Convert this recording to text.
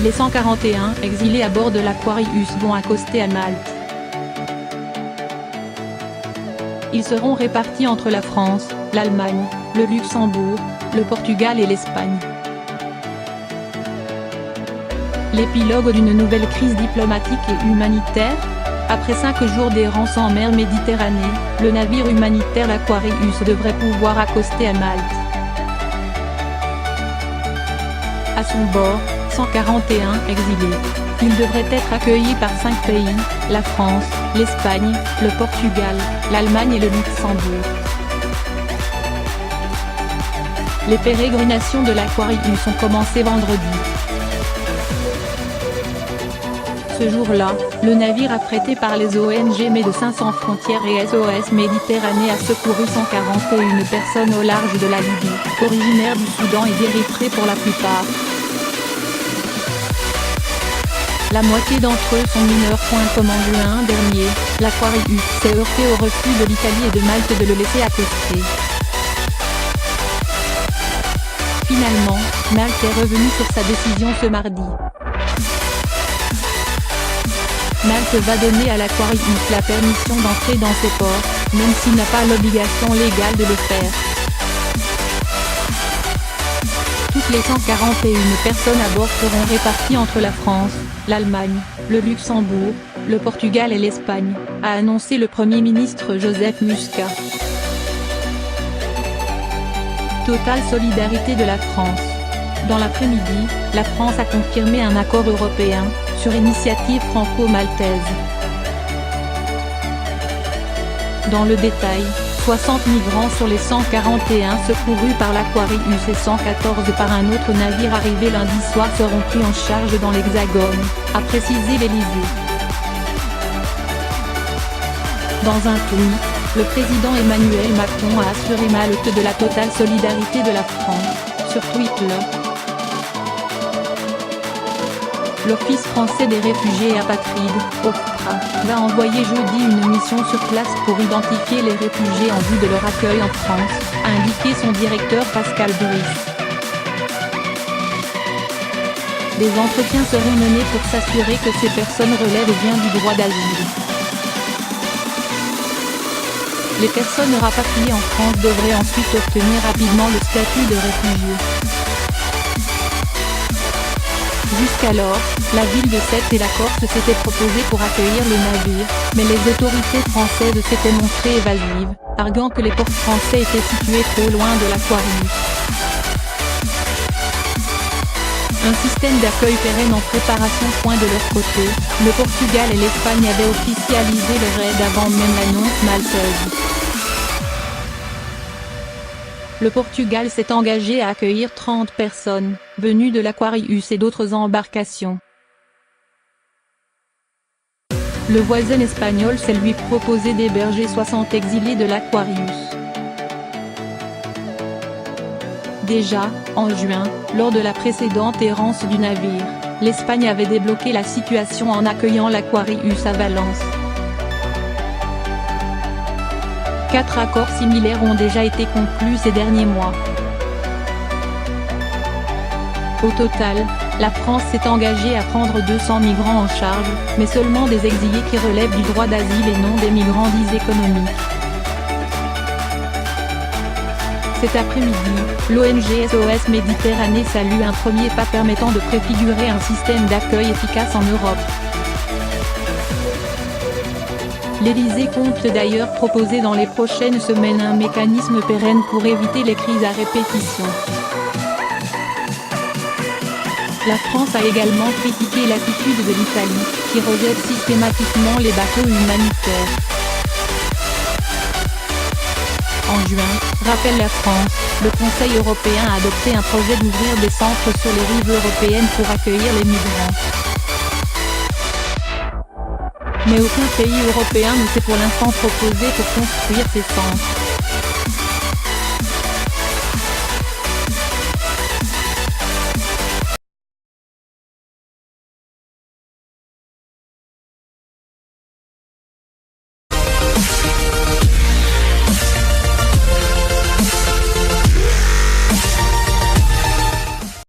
Les 141 exilés à bord de l'Aquarius vont accoster à Malte. Ils seront répartis entre la France, l'Allemagne, le Luxembourg, le Portugal et l'Espagne. L'épilogue d'une nouvelle crise diplomatique et humanitaire. Après 5 jours d'errance en mer Méditerranée, le navire humanitaire l'Aquarius devrait pouvoir accoster à Malte. À son bord, 141 exilés. Ils devraient être accueillis par 5 pays, la France, l'Espagne, le Portugal, l'Allemagne et le Luxembourg. Les pérégrinations de l'Aquarius ont commencé vendredi. Ce jour-là, le navire affrété par les ONG Médecins sans frontières et SOS Méditerranée a secouru 141 personnes au large de la Libye, originaires du Soudan et d'Érythrée pour la plupart. La moitié d'entre eux sont mineurs. Comme en juin dernier, l'Aquarius s'est heurté au refus de l'Italie et de Malte de le laisser accoster. Finalement, Malte est revenu sur sa décision ce mardi. Malte va donner à l'Aquarius la permission d'entrer dans ses ports, même s'il n'a pas l'obligation légale de le faire. Toutes les 141 personnes à bord seront réparties entre la France, l'Allemagne, le Luxembourg, le Portugal et l'Espagne, a annoncé le Premier ministre Joseph Muscat. Totale solidarité de la France. Dans l'après-midi, la France a confirmé un accord européen, sur initiative franco-maltaise. Dans le détail, 60 migrants sur les 141 secourus par l'Aquarius et 114 par un autre navire arrivé lundi soir seront pris en charge dans l'Hexagone, a précisé l'Élysée. Dans un tweet, le président Emmanuel Macron a assuré Malte de la totale solidarité de la France, sur Twitter. L'Office français des réfugiés et apatrides, OFPRA, va envoyer jeudi une mission sur place pour identifier les réfugiés en vue de leur accueil en France, a indiqué son directeur Pascal Brice. Des entretiens seront menés pour s'assurer que ces personnes relèvent bien du droit d'asile. Les personnes rapatriées en France devraient ensuite obtenir rapidement le statut de réfugié. Jusqu'alors, la ville de Sète et la Corse s'étaient proposées pour accueillir le navire, mais les autorités françaises s'étaient montrées évasives, arguant que les ports français étaient situés trop loin de l'Aquarius. Un système d'accueil pérenne en préparation. De leur côté, le Portugal et l'Espagne avaient officialisé le raid avant même l'annonce maltaise. Le Portugal s'est engagé à accueillir 30 personnes, venues de l'Aquarius et d'autres embarcations. Le voisin espagnol s'est lui proposé d'héberger 60 exilés de l'Aquarius. Déjà, en juin, lors de la précédente errance du navire, l'Espagne avait débloqué la situation en accueillant l'Aquarius à Valence. 4 accords similaires ont déjà été conclus ces derniers mois. Au total, la France s'est engagée à prendre 200 migrants en charge, mais seulement des exilés qui relèvent du droit d'asile et non des migrants dits économiques. Cet après-midi, l'ONG SOS Méditerranée salue un premier pas permettant de préfigurer un système d'accueil efficace en Europe. L'Élysée compte d'ailleurs proposer dans les prochaines semaines un mécanisme pérenne pour éviter les crises à répétition. La France a également critiqué l'attitude de l'Italie, qui rejette systématiquement les bateaux humanitaires. En juin, rappelle la France, le Conseil européen a adopté un projet d'ouvrir des centres sur les rives européennes pour accueillir les migrants. Mais aucun pays européen ne s'est pour l'instant proposé pour construire ces centres.